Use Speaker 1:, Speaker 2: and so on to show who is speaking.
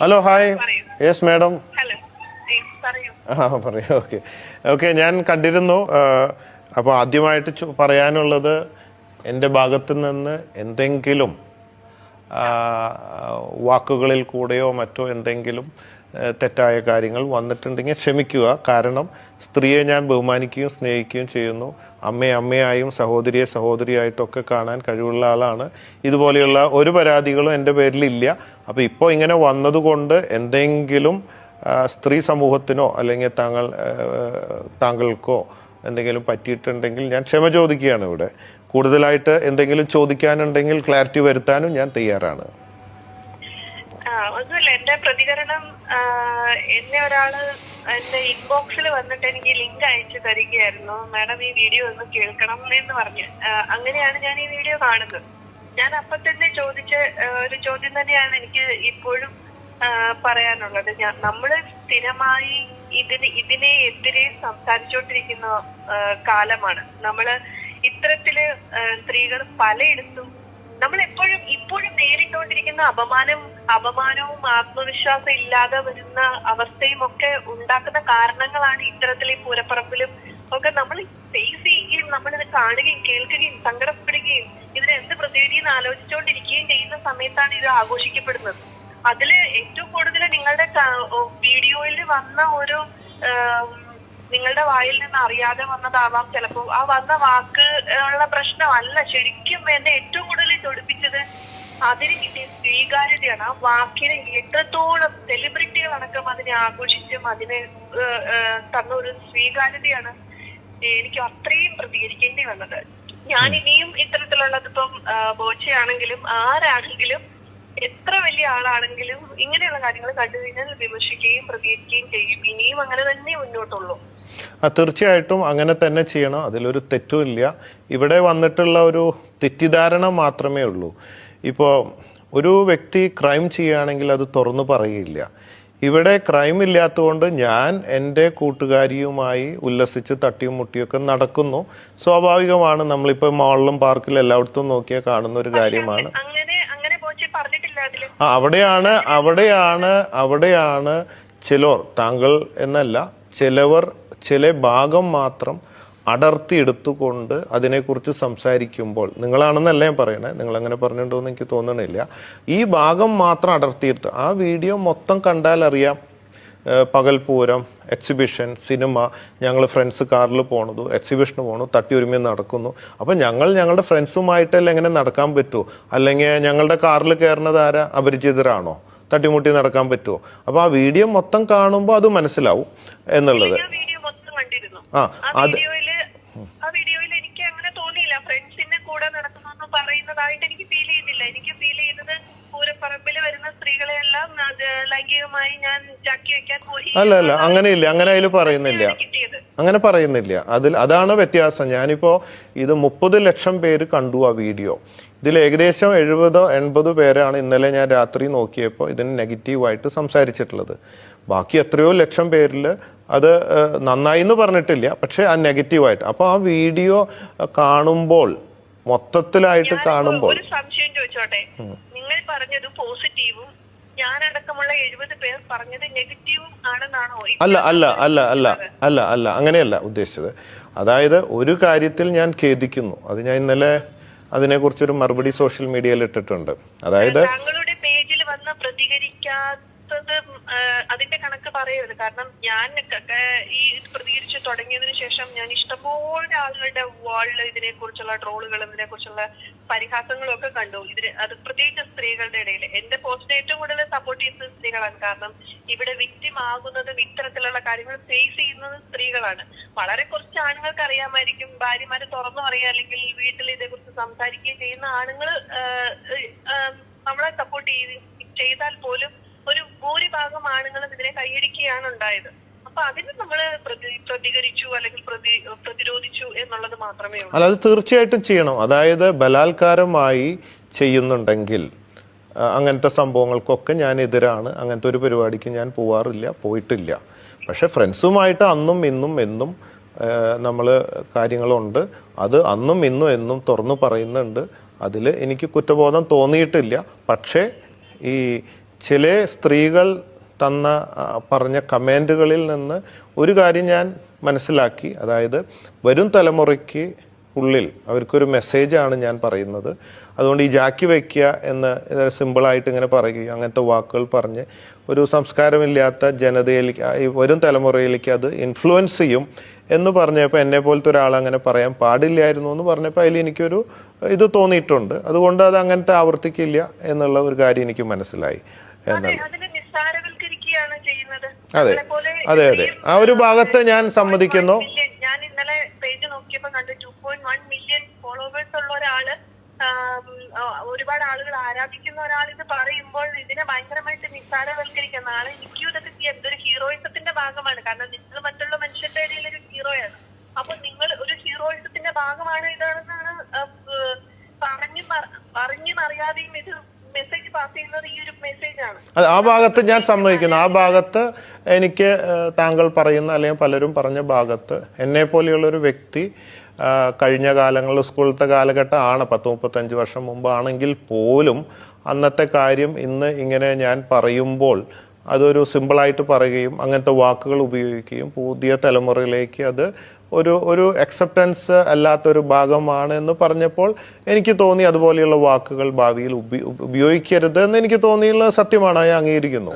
Speaker 1: Hello hi. Yes madam. പറയൂ. Okay okay, ഞാൻ കണ്ടിരുന്നു. അപ്പോൾ ആദ്യമായിട്ട് പറയാനുള്ളത്, എൻ്റെ ഭാഗത്തു നിന്ന് എന്തെങ്കിലും വാക്കുകളിൽ കൂടെയോ മറ്റോ എന്തെങ്കിലും തെറ്റായ കാര്യങ്ങൾ വന്നിട്ടുണ്ടെങ്കിൽ ക്ഷമിക്കുക. കാരണം സ്ത്രീയെ ഞാൻ ബഹുമാനിക്കുകയും സ്നേഹിക്കുകയും ചെയ്യുന്നു. അമ്മയെ അമ്മയായും സഹോദരിയെ സഹോദരിയായിട്ടൊക്കെ കാണാൻ കഴിവുള്ള ആളാണ്. ഇതുപോലെയുള്ള ഒരു പരാതികളും എൻ്റെ പേരിലില്ല. അപ്പോൾ ഇപ്പോൾ ഇങ്ങനെ വന്നതുകൊണ്ട് എന്തെങ്കിലും സ്ത്രീ സമൂഹത്തിനോ അല്ലെങ്കിൽ താങ്കൾക്കോ എന്തെങ്കിലും പറ്റിയിട്ടുണ്ടെങ്കിൽ ഞാൻ ക്ഷമ ചോദിക്കുകയാണ്. ഇവിടെ കൂടുതലായിട്ട് എന്തെങ്കിലും ചോദിക്കാനുണ്ടെങ്കിൽ ക്ലാരിറ്റി വരുത്താനും ഞാൻ തയ്യാറാണ്.
Speaker 2: ഒന്നുമില്ല, എന്റെ പ്രതികരണം, എന്നെ ഒരാള് എന്റെ ഇൻബോക്സിൽ വന്നിട്ട് എനിക്ക് ലിങ്ക് അയച്ചു തരികയായിരുന്നു. മാഡം ഈ വീഡിയോ ഒന്ന് കേൾക്കണം എന്ന് പറഞ്ഞ്. അങ്ങനെയാണ് ഞാൻ ഈ വീഡിയോ കാണുന്നത്. ഞാൻ അപ്പൊ തന്നെ ചോദിച്ച ഒരു ചോദ്യം തന്നെയാണ് എനിക്ക് ഇപ്പോഴും പറയാനുള്ളത്. നമ്മള് സ്ഥിരമായി ഇതിനെ എതിരെ സംസാരിച്ചുകൊണ്ടിരിക്കുന്ന കാലമാണ്. നമ്മള് ഇത്തരത്തില് സ്ത്രീകൾ പലയിടത്തും നമ്മൾ ഇപ്പോഴും നേരിട്ടുകൊണ്ടിരിക്കുന്ന അപമാനവും ആത്മവിശ്വാസം ഇല്ലാതെ വരുന്ന അവസ്ഥയും ഒക്കെ ഉണ്ടാക്കുന്ന കാരണങ്ങളാണ് ഇത്തരത്തിൽ ഈ പൂരപ്പറമ്പിലും ഒക്കെ നമ്മൾ ഫേസ് ചെയ്യുകയും നമ്മളിത് കാണുകയും കേൾക്കുകയും സങ്കടപ്പെടുകയും ഇതിന് എന്ത് പ്രതിവിധിയെന്ന് ആലോചിച്ചുകൊണ്ടിരിക്കുകയും ചെയ്യുന്ന സമയത്താണ് ഇത് ആഘോഷിക്കപ്പെടുന്നത്. അതില് ഏറ്റവും കൂടുതൽ നിങ്ങളുടെ വീഡിയോയിൽ വന്ന ഒരു നിങ്ങളുടെ വായിൽ നിന്ന് അറിയാതെ വന്നതാവാം ചിലപ്പോ. ആ വന്ന വാക്ക് ഉള്ള പ്രശ്നമല്ല. ശരിക്കും എന്നെ ഏറ്റവും കൂടുതൽ തൊടിപ്പിച്ചത് അതിന് കിട്ടിയ സ്വീകാര്യതയാണ്. ആ വാക്കിന് എത്രത്തോളം സെലിബ്രിറ്റികളടക്കം അതിനെ ആഘോഷിച്ചും അതിനെ തന്ന ഒരു സ്വീകാര്യതയാണ് എനിക്ക് അത്രയും പ്രതികരിക്കേണ്ടി വന്നത്. ഞാൻ ഇനിയും ഇത്തരത്തിലുള്ളതിപ്പം ബോച്ചയാണെങ്കിലും ആരാണെങ്കിലും എത്ര വലിയ ആളാണെങ്കിലും ഇങ്ങനെയുള്ള കാര്യങ്ങൾ കണ്ടു കഴിഞ്ഞാൽ വിമർശിക്കുകയും പ്രതികരിക്കുകയും ചെയ്യും. ഇനിയും അങ്ങനെ തന്നെ മുന്നോട്ടുള്ളൂ.
Speaker 1: തീർച്ചയായിട്ടും അങ്ങനെ തന്നെ ചെയ്യണം. അതിലൊരു തെറ്റുമില്ല. ഇവിടെ വന്നിട്ടുള്ള ഒരു തെറ്റിദ്ധാരണ മാത്രമേ ഉള്ളൂ. ഇപ്പോൾ ഒരു വ്യക്തി ക്രൈം ചെയ്യുകയാണെങ്കിൽ അത് തുറന്നു പറയുകയില്ല. ഇവിടെ ക്രൈം ഇല്ലാത്തതുകൊണ്ട് ഞാൻ എൻ്റെ കൂട്ടുകാരിയുമായി ഉല്ലസിച്ച് തട്ടിയും മുട്ടിയൊക്കെ നടക്കുന്നു. സ്വാഭാവികമാണ്. നമ്മളിപ്പോൾ മാളിലും പാർക്കിലും എല്ലായിടത്തും നോക്കിയാൽ കാണുന്ന ഒരു കാര്യമാണ്. അവിടെയാണ് ചിലർ, താങ്കൾ എന്നല്ല, ചില ഭാഗം മാത്രം അടർത്തിയെടുത്തുകൊണ്ട് അതിനെക്കുറിച്ച് സംസാരിക്കുമ്പോൾ, നിങ്ങളാണെന്നല്ല ഞാൻ പറയണേ, നിങ്ങളങ്ങനെ പറഞ്ഞിട്ടുണ്ടോയെന്ന് എനിക്ക് തോന്നണില്ല, ഈ ഭാഗം മാത്രം അടർത്തിയെടുത്ത് ആ വീഡിയോ മൊത്തം കണ്ടാൽ അറിയാം. പകൽപൂരം, എക്സിബിഷൻ, സിനിമ, ഞങ്ങൾ ഫ്രണ്ട്സ് കാറിൽ പോണതു, എക്സിബിഷന് പോകണു, തട്ടിയൊരുമി നടക്കുന്നു. അപ്പം ഞങ്ങളുടെ ഫ്രണ്ട്സുമായിട്ടല്ല എങ്ങനെ നടക്കാൻ പറ്റുമോ? അല്ലെങ്കിൽ ഞങ്ങളുടെ കാറിൽ കയറുന്നത് ആരാ? അപരിചിതരാണോ? തട്ടിമുട്ടി നടക്കാൻ പറ്റുമോ? അപ്പോൾ ആ വീഡിയോ മൊത്തം കാണുമ്പോൾ അത് മനസ്സിലാവും എന്നുള്ളത്.
Speaker 2: ആ വീഡിയോയിൽ എനിക്ക് അങ്ങനെ തോന്നിയില്ല. ഫ്രണ്ട്സിന്റെ കൂടെ നടക്കുന്നു പറയുന്നതായിട്ട് എനിക്ക് ഫീൽ ചെയ്യുന്നില്ല. എനിക്ക് ഫീൽ ചെയ്യുന്നത് പൂരപ്പറമ്പിൽ വരുന്ന സ്ത്രീകളെല്ലാം ലൈംഗികമായി ഞാൻ ചാക്കി വെക്കാൻ പോയി.
Speaker 1: അല്ല, അങ്ങനെയില്ല. അങ്ങനെ അതിൽ പറയുന്നില്ല. അതാണ് വ്യത്യാസം. ഞാനിപ്പോ ഇത് 30 ലക്ഷം പേര് കണ്ടു ആ വീഡിയോ. ഇതിൽ ഏകദേശം 70-80 പേരാണ് ഇന്നലെ ഞാൻ രാത്രി നോക്കിയപ്പോൾ ഇതിന് നെഗറ്റീവായിട്ട് സംസാരിച്ചിട്ടുള്ളത്. ബാക്കി എത്രയോ ലക്ഷം പേരിൽ അത് നന്നായി എന്ന് പറഞ്ഞിട്ടില്ല, പക്ഷെ ആ നെഗറ്റീവായിട്ട്. അപ്പോൾ ആ വീഡിയോ കാണുമ്പോൾ, മൊത്തത്തിലായിട്ട് കാണുമ്പോൾ,
Speaker 2: ഒരു സംശയം ചോദിച്ചോട്ടെ, നിങ്ങൾ പറഞ്ഞത് പോസിറ്റീവും ഞാനടക്കമുള്ള 70 പേർ പറഞ്ഞത് നെഗറ്റീവും ആണെന്നാണോ?
Speaker 1: അല്ല, അങ്ങനെയല്ല ഉദ്ദേശിച്ചത്. അതായത് ഒരു കാര്യത്തിൽ ഞാൻ ഖേദിക്കുന്നു. അത് ഞാൻ ഇന്നലെ അതിനെക്കുറിച്ചൊരു മറുപടി സോഷ്യൽ മീഡിയയിൽ ഇട്ടിട്ടുണ്ട്. അതായത്
Speaker 2: താങ്കളുടെ പേജിൽ വന്ന് പ്രതികരിക്കാത്തത് അതിന്റെ കണക്ക് പറയരുത്. കാരണം ഞാൻ ഈ പ്രതികരിച്ച് തുടങ്ങിയതിനു ശേഷം ഞാൻ ഇഷ്ടംപോലെ ആളുകളുടെ വാളിൽ ഇതിനെ കുറിച്ചുള്ള ട്രോളുകളും ഇതിനെക്കുറിച്ചുള്ള പരിഹാസങ്ങളും ഒക്കെ കണ്ടു. അത് പ്രത്യേകിച്ച് സ്ത്രീകളുടെ ഇടയിൽ എന്റെ പോസ്റ്റിനെ ഏറ്റവും കൂടുതൽ സപ്പോർട്ട് ചെയ്യുന്നത് സ്ത്രീകളാണ്. കാരണം ഇവിടെ വിക്ടിം ആകുന്നതും ഇത്തരത്തിലുള്ള കാര്യങ്ങൾ ഫേസ് ചെയ്യുന്നത് സ്ത്രീകളാണ്. വളരെ കുറച്ച് ആണുങ്ങൾക്ക് അറിയാമായിരിക്കും, ഭാര്യമാര് തുറന്നു പറയുക അല്ലെങ്കിൽ വീട്ടിൽ ഇതേക്കുറിച്ച് സംസാരിക്കുകയും ചെയ്യുന്ന ആണുങ്ങൾ നമ്മളെ സപ്പോർട്ട് ചെയ്താൽ പോലും ഒരു ഭൂരിഭാഗം ആണുങ്ങളും ഇതിനെ കൈയടിക്കുകയാണ് ഉണ്ടായത്. അപ്പൊ അതിന് നമ്മൾ പ്രതികരിച്ചു അല്ലെങ്കിൽ പ്രതിരോധിച്ചു എന്നുള്ളത് മാത്രമേ ഉള്ളൂ.
Speaker 1: അത് തീർച്ചയായിട്ടും ചെയ്യണം. അതായത് ബലാത്കാരമായി ചെയ്യുന്നുണ്ടെങ്കിൽ അങ്ങനത്തെ സംഭവങ്ങൾക്കൊക്കെ ഞാൻ എതിരാണ്. അങ്ങനത്തെ ഒരു പരിപാടിക്ക് ഞാൻ പോയിട്ടില്ല. പക്ഷെ ഫ്രണ്ട്സുമായിട്ട് അന്നും ഇന്നും എന്നും നമ്മൾ കാര്യങ്ങളുണ്ട്. അത് അന്നും ഇന്നും എന്നും തുറന്നു പറയുന്നുണ്ട്. അതിൽ എനിക്ക് കുറ്റബോധം തോന്നിയിട്ടില്ല. പക്ഷേ ഈ ചില സ്ത്രീകൾ തന്ന പറഞ്ഞ കമൻറ്റുകളിൽ നിന്ന് ഒരു കാര്യം ഞാൻ മനസ്സിലാക്കി. അതായത് വരും തലമുറയ്ക്ക് ഉള്ളിൽ അവർക്കൊരു മെസ്സേജാണ് ഞാൻ പറയുന്നത്. അതുകൊണ്ട് ഈ ജാക്കി വയ്ക്കുക എന്ന് സിമ്പിളായിട്ട് ഇങ്ങനെ പറയുകയും അങ്ങനത്തെ വാക്കുകൾ പറഞ്ഞ് ഒരു സംസ്കാരമില്ലാത്ത ജനതയിലേക്ക് ഈ വരും തലമുറയിലേക്ക് അത് ഇൻഫ്ലുവൻസ് ചെയ്യും എന്ന് പറഞ്ഞപ്പോൾ എന്നെ പോലത്തെ ഒരാൾ അങ്ങനെ പറയാൻ പാടില്ലായിരുന്നു എന്ന് പറഞ്ഞപ്പോൾ അതിൽ എനിക്കൊരു ഇത് തോന്നിയിട്ടുണ്ട്. അതുകൊണ്ട് അത് അങ്ങനത്തെ ആവർത്തിക്കില്ല എന്നുള്ള ഒരു കാര്യം എനിക്ക് മനസ്സിലായി എന്നാണ്. അതെ അതെ അതെ, ആ ഒരു ഭാഗത്ത് ഞാൻ സമ്മതിക്കുന്നു.
Speaker 2: ഞാൻ ഇന്നലെ പേജ് നോക്കിയപ്പോ കണ്ടു 2.1 മില്യൺ ഫോളോവേഴ്സ് ഉള്ള ഒരാള്, ഒരുപാട് ആളുകൾ ആരാധിക്കുന്ന ഒരാൾ ഇത് പറയുമ്പോൾ ഇതിനെ ഭയങ്കരമായിട്ട് നിസ്സാരവൽക്കരിക്കുക. നാളെ എനിക്കും ഇതൊക്കെ എന്തൊരു ഹീറോയിസത്തിന്റെ ഭാഗമാണ്. കാരണം നിങ്ങൾ മറ്റുള്ള മനുഷ്യരുടെ ഇടയിൽ ഒരു ഹീറോയാണ്. അപ്പൊ നിങ്ങൾ ഒരു ഹീറോയിസത്തിന്റെ ഭാഗമാണ് ഇതാണെന്നാണ് പറഞ്ഞറിയാതെയും ഇത് മെസ്സേജ് പാസ് ചെയ്യുന്നത് ഈ ഒരു മെസ്സേജാണ്.
Speaker 1: ആ ഭാഗത്ത് ഞാൻ സമ്മതിക്കുന്നു. ആ ഭാഗത്ത് എനിക്ക് താങ്കൾ പറയുന്ന അല്ലെങ്കിൽ പലരും പറഞ്ഞ ഭാഗത്ത് എന്നെ പോലെയുള്ളൊരു വ്യക്തി കഴിഞ്ഞ കാലങ്ങളിൽ സ്കൂളത്തെ കാലഘട്ടം ആണ് 10-35 വർഷം മുമ്പാണെങ്കിൽ പോലും അന്നത്തെ കാര്യം ഇന്ന് ഇങ്ങനെ ഞാൻ പറയുമ്പോൾ അതൊരു സിമ്പിളായിട്ട് പറയുകയും അങ്ങനത്തെ വാക്കുകൾ ഉപയോഗിക്കുകയും പുതിയ തലമുറയിലേക്ക് അത് ഒരു അക്സെപ്റ്റൻസ് അല്ലാത്തൊരു ഭാഗമാണ് എന്ന് പറഞ്ഞപ്പോൾ എനിക്ക് തോന്നി അതുപോലെയുള്ള വാക്കുകൾ ഭാവിയിൽ ഉപയോഗിക്കരുത് എന്ന് എനിക്ക് തോന്നിയുള്ള സത്യമാണ്. ഞാൻ അംഗീകരിക്കുന്നു.